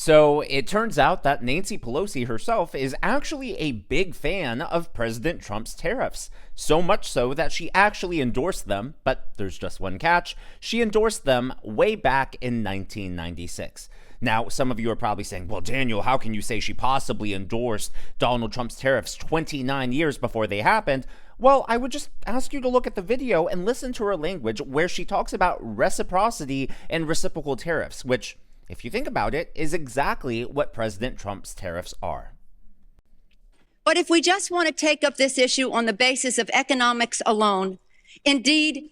So it turns out that Nancy Pelosi herself is actually a big fan of President Trump's tariffs. So much so that she actually endorsed them, but there's just one catch. She endorsed them way back in 1996. Now, some of you are probably saying, well, Daniel, how can you say she possibly endorsed Donald Trump's tariffs 29 years before they happened? Well, I would just ask you to look at the video and listen to her language where she talks about reciprocity and reciprocal tariffs, which, if you think about it, is exactly what President Trump's tariffs are. But if we just want to take up this issue on the basis of economics alone, indeed,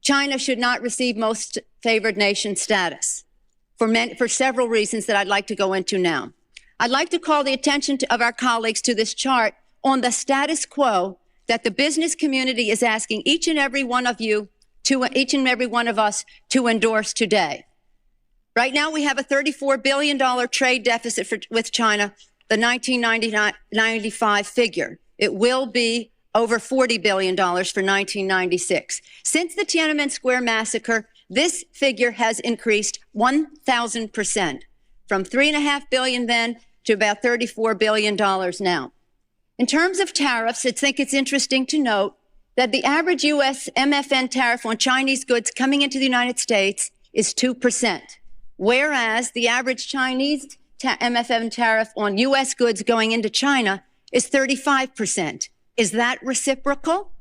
China should not receive most favored nation status for several reasons that I'd like to go into now. I'd like to call the attention of our colleagues to this chart on the status quo that the business community is asking each and every one of us to endorse today. Right now, we have a $34 billion trade deficit with China, the 1995 figure. It will be over $40 billion for 1996. Since the Tiananmen Square massacre, this figure has increased 1,000%, from $3.5 billion then to about $34 billion now. In terms of tariffs, I think it's interesting to note that the average U.S. MFN tariff on Chinese goods coming into the United States is 2%, whereas the average Chinese MFN tariff on U.S. goods going into China is 35%. Is that reciprocal?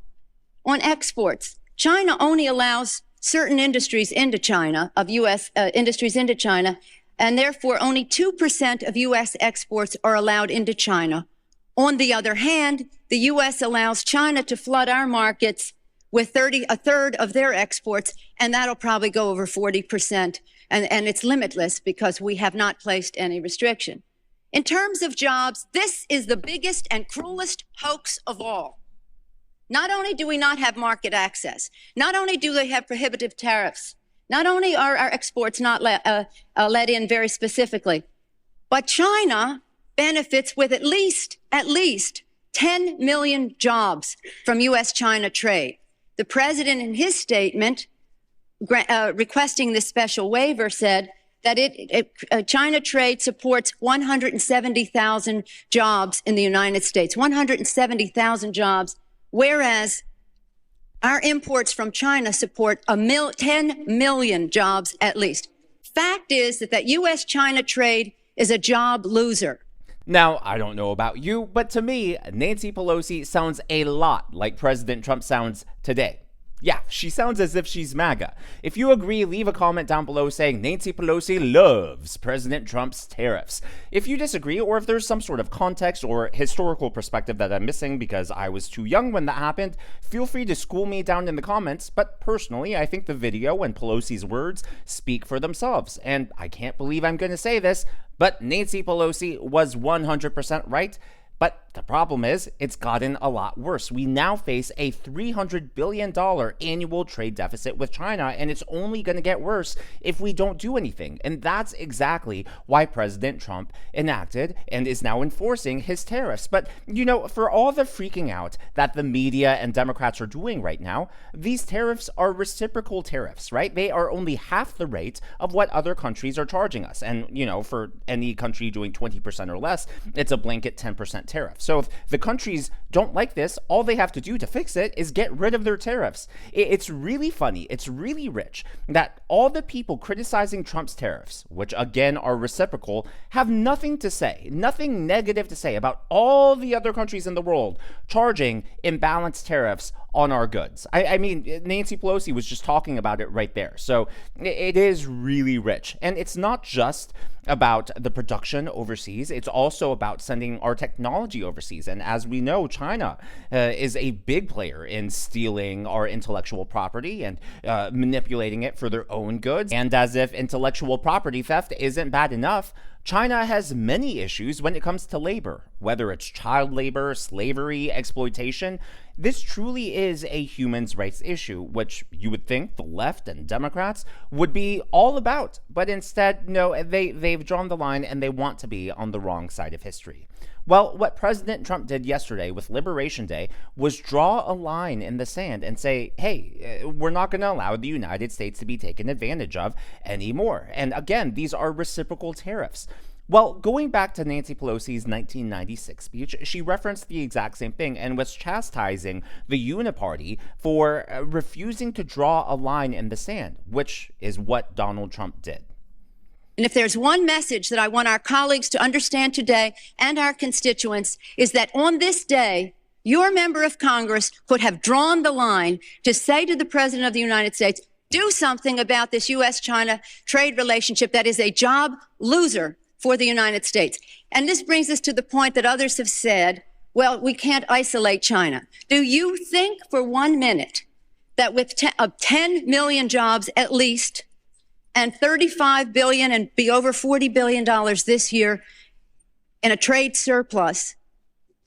On exports, China only allows certain industries into China, of U.S. Industries into China, and therefore only 2% of U.S. exports are allowed into China. On the other hand, the U.S. allows China to flood our markets with a third of their exports, and that'll probably go over 40%. And it's limitless because we have not placed any restriction. In terms of jobs, this is the biggest and cruelest hoax of all. Not only do we not have market access, not only do they have prohibitive tariffs, not only are our exports not let in very specifically, but China benefits with at least 10 million jobs from U.S.-China trade. The president, in his statement requesting this special waiver, said that China trade supports 170,000 jobs in the United States, 170,000 jobs, whereas our imports from China support 10 million jobs at least. Fact is that U.S.-China trade is a job loser. Now, I don't know about you, but to me, Nancy Pelosi sounds a lot like President Trump sounds today. Yeah, she sounds as if she's MAGA. If you agree, leave a comment down below saying Nancy Pelosi loves President Trump's tariffs. If you disagree, or if there's some sort of context or historical perspective that I'm missing because I was too young when that happened, feel free to school me down in the comments. But personally, I think the video and Pelosi's words speak for themselves. And I can't believe I'm going to say this, but Nancy Pelosi was 100% right. But the problem is, it's gotten a lot worse. We now face a $300 billion annual trade deficit with China, and it's only going to get worse if we don't do anything. And that's exactly why President Trump enacted and is now enforcing his tariffs. But, you know, for all the freaking out that the media and Democrats are doing right now, these tariffs are reciprocal tariffs, right? They are only half the rate of what other countries are charging us. And, you know, for any country doing 20% or less, it's a blanket 10% tariff. So if the countries don't like this, all they have to do to fix it is get rid of their tariffs. It's really funny, it's really rich that all the people criticizing Trump's tariffs, which again are reciprocal, have nothing to say, nothing negative to say about all the other countries in the world charging imbalanced tariffs on our goods. I mean, Nancy Pelosi was just talking about it right there. So it is really rich. And it's not just about the production overseas. It's also about sending our technology overseas. And as we know, China is a big player in stealing our intellectual property and manipulating it for their own goods. And as if intellectual property theft isn't bad enough, China has many issues when it comes to labor, whether it's child labor, slavery, exploitation. This truly is a human rights issue, which you would think the left and Democrats would be all about. But instead, no, they've drawn the line and they want to be on the wrong side of history. Well, what President Trump did yesterday with Liberation Day was draw a line in the sand and say, hey, we're not going to allow the United States to be taken advantage of anymore. And again, these are reciprocal tariffs. Well, going back to Nancy Pelosi's 1996 speech, she referenced the exact same thing and was chastising the Uniparty for refusing to draw a line in the sand, which is what Donald Trump did. And if there's one message that I want our colleagues to understand today and our constituents is that on this day, your member of Congress could have drawn the line to say to the President of the United States, do something about this U.S.-China trade relationship that is a job loser for the United States. And this brings us to the point that others have said, well, we can't isolate China. Do you think for 1 minute that with 10 million jobs at least, and $35 billion and be over $40 billion this year in a trade surplus,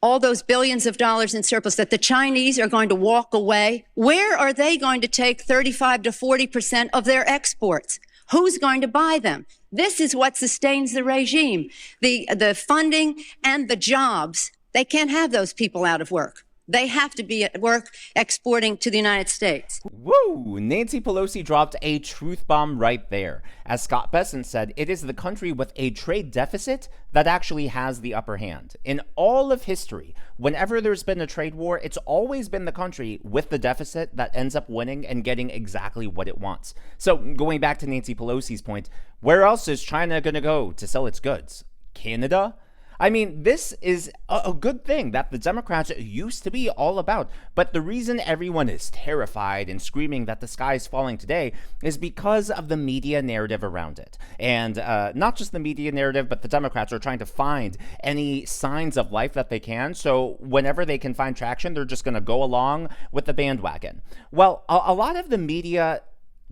all those billions of dollars in surplus, that the Chinese are going to walk away? Where are they going to take 35 to 40% of their exports? Who's going to buy them? This is what sustains the regime. The funding and the jobs. They can't have those people out of work. They have to be at work exporting to the United States. Woo! Nancy Pelosi dropped a truth bomb right there. As Scott Bessent said, it is the country with a trade deficit that actually has the upper hand. In all of history, whenever there's been a trade war, it's always been the country with the deficit that ends up winning and getting exactly what it wants. So going back to Nancy Pelosi's point, where else is China going to go to sell its goods? Canada? I mean, this is a good thing that the Democrats used to be all about. But the reason everyone is terrified and screaming that the sky is falling today is because of the media narrative around it. And not just the media narrative, but the Democrats are trying to find any signs of life that they can. So whenever they can find traction, they're just going to go along with the bandwagon. Well, a lot of the media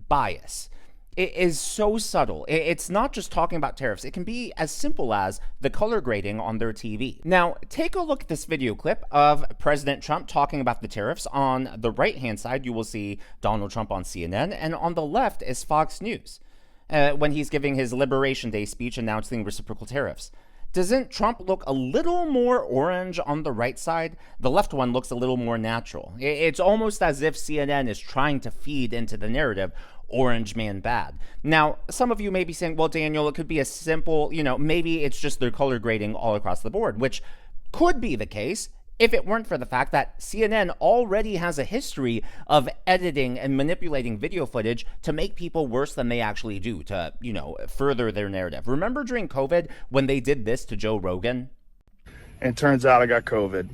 bias, it is so subtle. It's not just talking about tariffs. It can be as simple as the color grading on their TV. Now, take a look at this video clip of President Trump talking about the tariffs. On the right-hand side, you will see Donald Trump on CNN, and on the left is Fox News when he's giving his Liberation Day speech announcing reciprocal tariffs. Doesn't Trump look a little more orange on the right side? The left one looks a little more natural. It's almost as if CNN is trying to feed into the narrative, orange man bad. Now, some of you may be saying, well, Daniel, it could be a simple, maybe it's just their color grading all across the board, which could be the case if it weren't for the fact that CNN already has a history of editing and manipulating video footage to make people worse than they actually do, to, further their narrative. Remember during COVID when they did this to Joe Rogan? And it turns out I got COVID.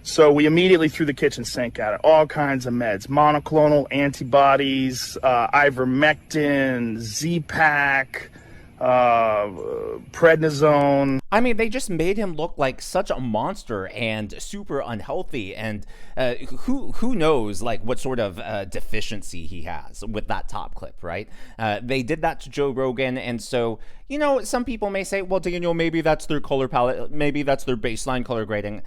So we immediately threw the kitchen sink at it. All kinds of meds, monoclonal antibodies, ivermectin, Z-Pak, prednisone. I mean, they just made him look like such a monster and super unhealthy, and who knows like what sort of deficiency he has with that top clip, right? They did that to Joe Rogan, and so some people may say, well, Daniel, maybe that's their color palette, maybe that's their baseline color grading.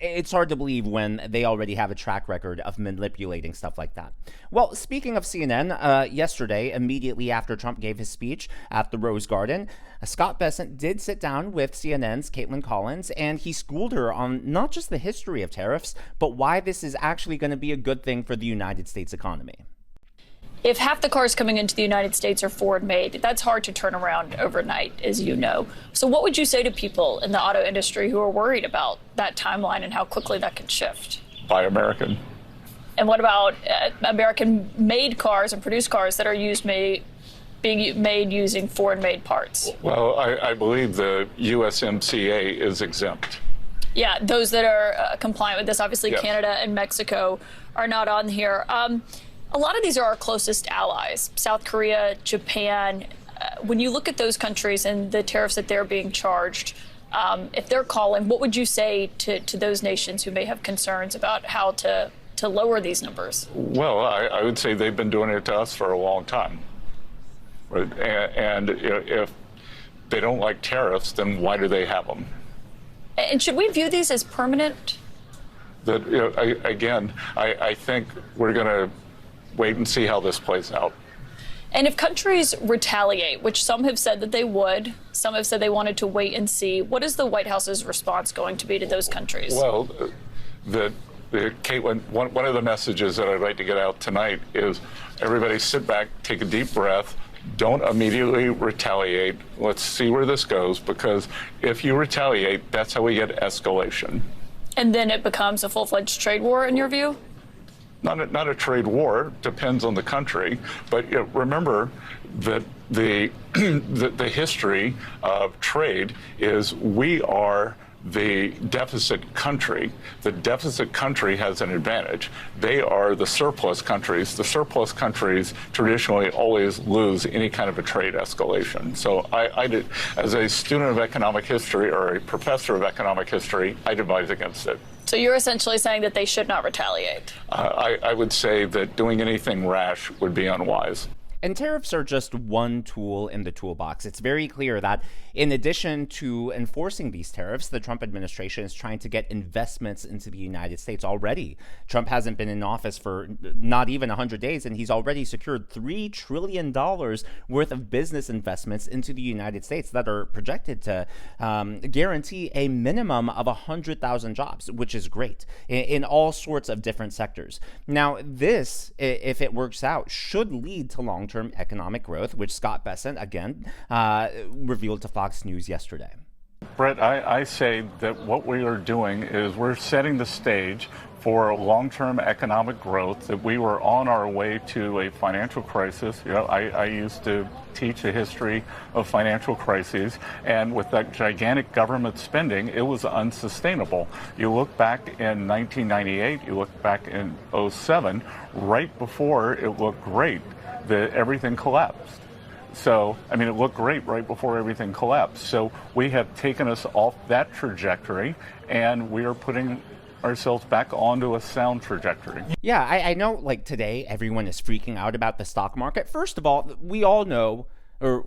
It's hard to believe when they already have a track record of manipulating stuff like that. Well, speaking of CNN, yesterday, immediately after Trump gave his speech at the Rose Garden, Scott Bessent did sit down with CNN's Caitlin Collins, and he schooled her on not just the history of tariffs, but why this is actually going to be a good thing for the United States economy. If half the cars coming into the United States are Ford-made, that's hard to turn around overnight, as you know. So what would you say to people in the auto industry who are worried about that timeline and how quickly that could shift? Buy American. And what about American-made cars and produced cars that are being made using Ford-made parts? Well, I believe the USMCA is exempt. Yeah, those that are compliant with this. Obviously, yes. Canada and Mexico are not on here. A lot of these are our closest allies, South Korea, Japan. When you look at those countries and the tariffs that they're being charged, if they're calling, what would you say to those nations who may have concerns about how to lower these numbers? Well, I would say they've been doing it to us for a long time. Right? And if they don't like tariffs, then why do they have them? And should we view these as permanent? I think we're going to wait and see how this plays out. And if countries retaliate, which some have said that they would, some have said they wanted to wait and see, what is the White House's response going to be to those countries? Well, Caitlin, one of the messages that I'd like to get out tonight is everybody sit back, take a deep breath, don't immediately retaliate. Let's see where this goes, because if you retaliate, that's how we get escalation. And then it becomes a full-fledged trade war, in your view? Not a trade war, depends on the country. But remember that the history of trade is we are the deficit country. The deficit country has an advantage. They are the surplus countries. The surplus countries traditionally always lose any kind of a trade escalation. So I did, as a student of economic history or a professor of economic history, I'd advise against it. So you're essentially saying that they should not retaliate? I would say that doing anything rash would be unwise. And tariffs are just one tool in the toolbox. It's very clear that in addition to enforcing these tariffs, the Trump administration is trying to get investments into the United States already. Trump hasn't been in office for not even 100 days, and he's already secured $3 trillion worth of business investments into the United States that are projected to guarantee a minimum of 100,000 jobs, which is great, in all sorts of different sectors. Now, this, if it works out, should lead to long-term economic growth, which Scott Bessent, again, revealed to Fox News yesterday. Brett, I say that what we are doing is we're setting the stage for long-term economic growth, that we were on our way to a financial crisis. You know, I used to teach a history of financial crises, and with that gigantic government spending, it was unsustainable. You look back in 1998, you look back in 2007, right before it looked great, everything collapsed. So, I mean, it looked great right before everything collapsed. So we have taken us off that trajectory, and we are putting ourselves back onto a sound trajectory. Yeah, I know, like, today everyone is freaking out about the stock market. First of all, we all know, or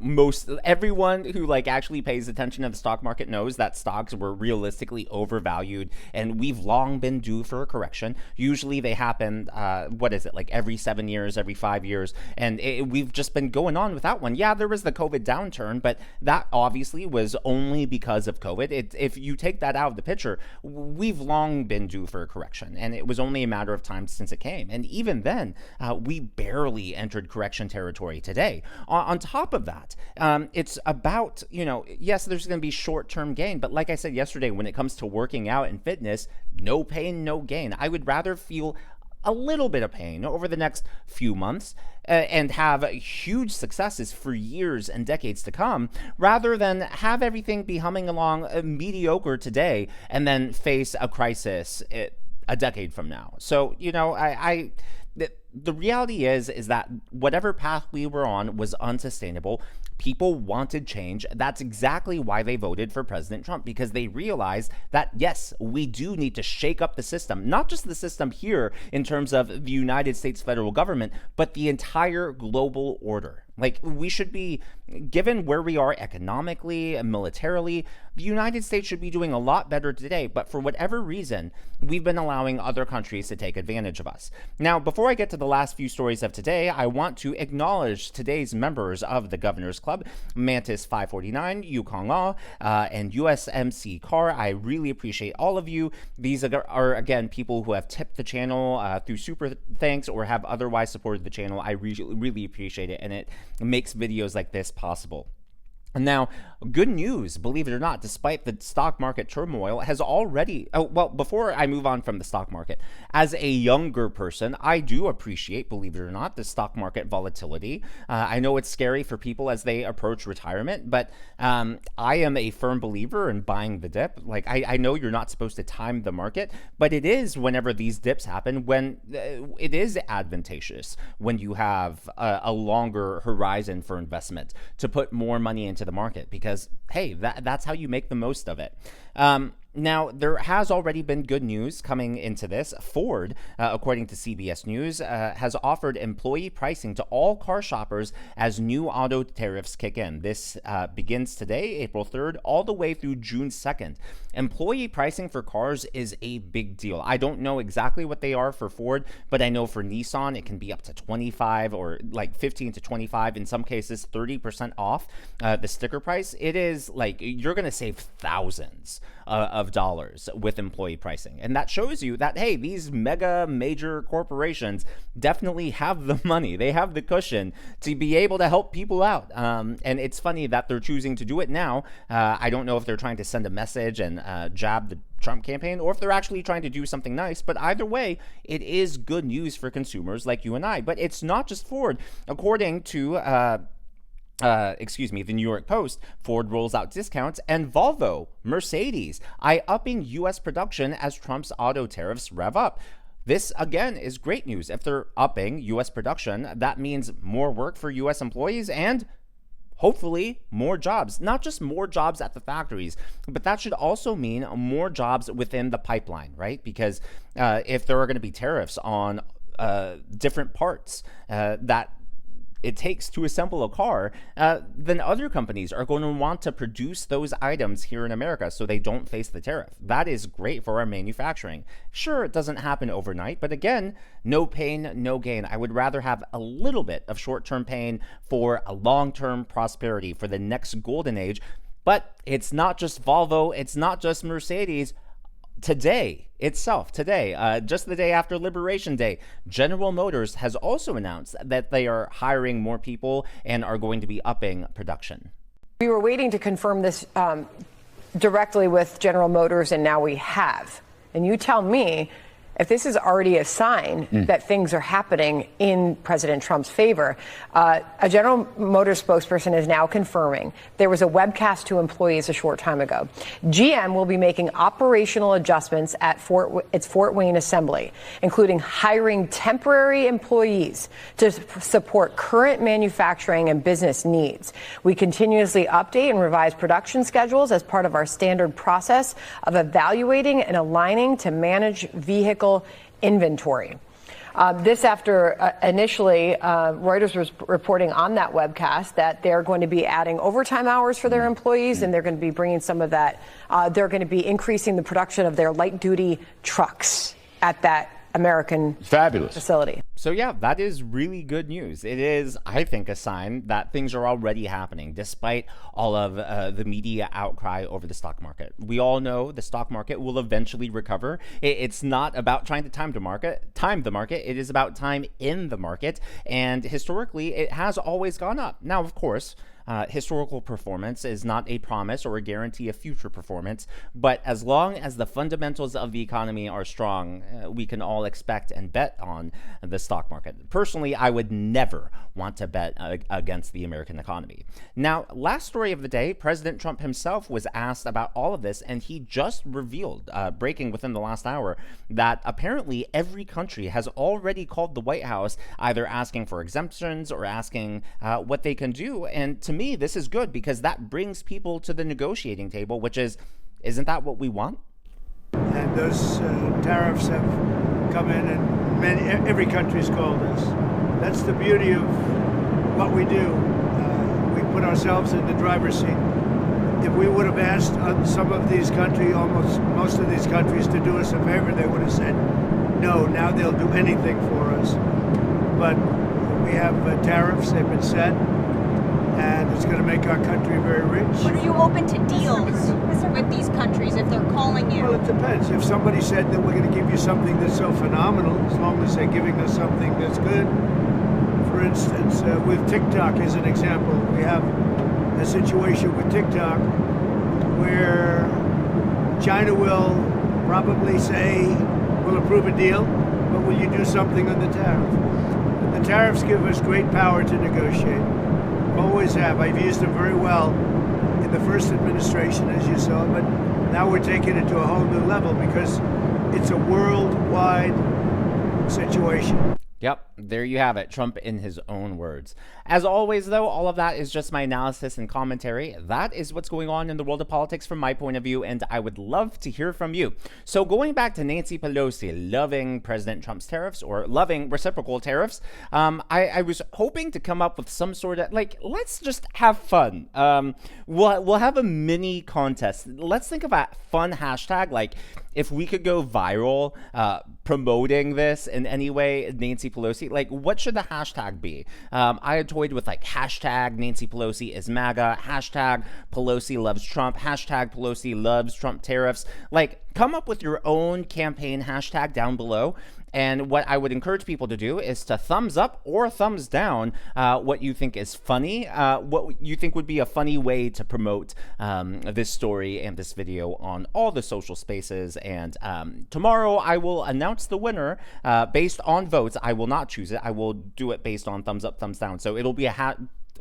everyone who like actually pays attention to the stock market knows that stocks were realistically overvalued, and we've long been due for a correction. Usually they happen, like every 7 years, every 5 years, and we've just been going on without one. Yeah, there was the COVID downturn, but that obviously was only because of COVID. If you take that out of the picture, we've long been due for a correction, and it was only a matter of time since it came. And even then, we barely entered correction territory today. On top of that, it's about, yes, there's going to be short-term gain, but like I said yesterday, when it comes to working out and fitness, no pain, no gain. I would rather feel a little bit of pain over the next few months and have huge successes for years and decades to come, rather than have everything be humming along mediocre today and then face a crisis a decade from now. So, the reality is that whatever path we were on was unsustainable. People wanted change. That's exactly why they voted for President Trump, because they realized that, yes, we do need to shake up the system, not just the system here in terms of the United States federal government, but the entire global order. Like, we should be, given where we are economically and militarily, the United States should be doing a lot better today, but for whatever reason, we've been allowing other countries to take advantage of us. Now, before I get to the last few stories of today, I want to acknowledge today's members of the Governor's Club, Mantis 549, Yukong Ah, and USMC Car. I really appreciate all of you. These are again, people who have tipped the channel through super thanks or have otherwise supported the channel. I really appreciate it, and it makes videos like this possible. And now, good news, believe it or not, despite the stock market turmoil, has already... before I move on from the stock market, as a younger person, I do appreciate, believe it or not, the stock market volatility. I know it's scary for people as they approach retirement, but I am a firm believer in buying the dip. Like, I know you're not supposed to time the market, but it is whenever these dips happen when it is advantageous when you have a longer horizon for investment to put more money into the market, because hey, that's how you make the most of it. Now, there has already been good news coming into this. Ford, according to CBS News, has offered employee pricing to all car shoppers as new auto tariffs kick in. This begins today, April 3rd, all the way through June 2nd. Employee pricing for cars is a big deal. I don't know exactly what they are for Ford, but I know for Nissan, it can be up to 25 or like 15 to 25, in some cases 30% off the sticker price. It is like, you're going to save thousands of of dollars with employee pricing. And that shows you that, hey, these major corporations definitely have the money. They have the cushion to be able to help people out. And it's funny that they're choosing to do it now. I don't know if they're trying to send a message and jab the Trump campaign, or if they're actually trying to do something nice. But either way, it is good news for consumers like you and I. But it's not just Ford. According to the New York Post, Ford rolls out discounts, and Volvo, Mercedes, upping U.S. production as Trump's auto tariffs rev up. This, again, is great news. If they're upping U.S. production, that means more work for U.S. employees and hopefully more jobs. Not just more jobs at the factories, but that should also mean more jobs within the pipeline, right? Because if there are going to be tariffs on different parts that it takes to assemble a car, then other companies are going to want to produce those items here in America so they don't face the tariff. That is great for our manufacturing. Sure, it doesn't happen overnight, but again, no pain, no gain. I would rather have a little bit of short-term pain for a long-term prosperity for the next golden age. But it's not just Volvo, it's not just Mercedes. Today, just the day after Liberation Day, General Motors has also announced that they are hiring more people and are going to be upping production. We were waiting to confirm this directly with General Motors, and now we have. And you tell me if this is already a sign that things are happening in President Trump's favor. A General Motors spokesperson is now confirming there was a webcast to employees a short time ago. GM will be making operational adjustments at its Fort Wayne assembly, including hiring temporary employees to support current manufacturing and business needs. We continuously update and revise production schedules as part of our standard process of evaluating and aligning to manage vehicle inventory. This after initially Reuters was reporting on that webcast that they're going to be adding overtime hours for their employees, and they're going to be bringing some of that. They're going to be increasing the production of their light duty trucks at that American facility. So yeah, that is really good news. It is, I think, a sign that things are already happening despite all of the media outcry over the stock market. We all know the stock market will eventually recover. It's not about trying to time the market. It is about time in the market. And historically, it has always gone up. Now, of course, historical performance is not a promise or a guarantee of future performance, but as long as the fundamentals of the economy are strong, we can all expect and bet on the stock market. Personally, I would never want to bet against the American economy. Now, last story of the day, President Trump himself was asked about all of this, and he just revealed, breaking within the last hour, that apparently every country has already called the White House, either asking for exemptions or asking what they can do. And to me, this is good because that brings people to the negotiating table, which isn't that what we want? And those tariffs have come in, and every country's called us. That's the beauty of what we do. We put ourselves in the driver's seat. If we would have asked some of these countries, almost most of these countries, to do us a favor, they would have said no. Now they'll do anything for us. But we have tariffs, they've been set, and it's going to make our country very rich. But are you open to deals with these countries if they're calling you? Well, it depends. If somebody said that we're going to give you something that's so phenomenal, as long as they're giving us something that's good. For instance, with TikTok as an example, we have a situation with TikTok where China will probably say, we'll approve a deal, but will you do something on the tariff? The tariffs give us great power to negotiate. Always have. I've used them very well in the first administration, as you saw, but now we're taking it to a whole new level because it's a worldwide situation. Yep, there you have it. Trump in his own words. As always, though, all of that is just my analysis and commentary. That is what's going on in the world of politics from my point of view, and I would love to hear from you. So going back to Nancy Pelosi loving President Trump's tariffs, or loving reciprocal tariffs, I was hoping to come up with some sort of, let's just have fun. We'll have a mini contest. Let's think of a fun hashtag, like if we could go viral, promoting this in any way, Nancy Pelosi. Like, what should the hashtag be? I had toyed with like hashtag Nancy Pelosi is MAGA, hashtag Pelosi loves Trump, hashtag Pelosi loves Trump tariffs. Like, come up with your own campaign hashtag down below. And what I would encourage people to do is to thumbs up or thumbs down what you think is funny, what you think would be a funny way to promote this story and this video on all the social spaces. And tomorrow I will announce the winner based on votes. I will not choose it. I will do it based on thumbs up, thumbs down. So it'll be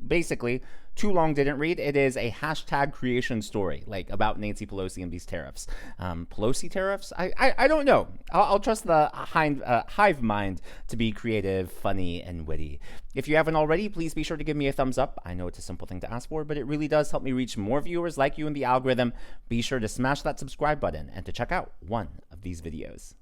basically, too long didn't read. It is a hashtag creation story, like about Nancy Pelosi and these tariffs. Pelosi tariffs? I don't know. I'll trust the hive mind to be creative, funny, and witty. If you haven't already, please be sure to give me a thumbs up. I know it's a simple thing to ask for, but it really does help me reach more viewers like you in the algorithm. Be sure to smash that subscribe button and to check out one of these videos.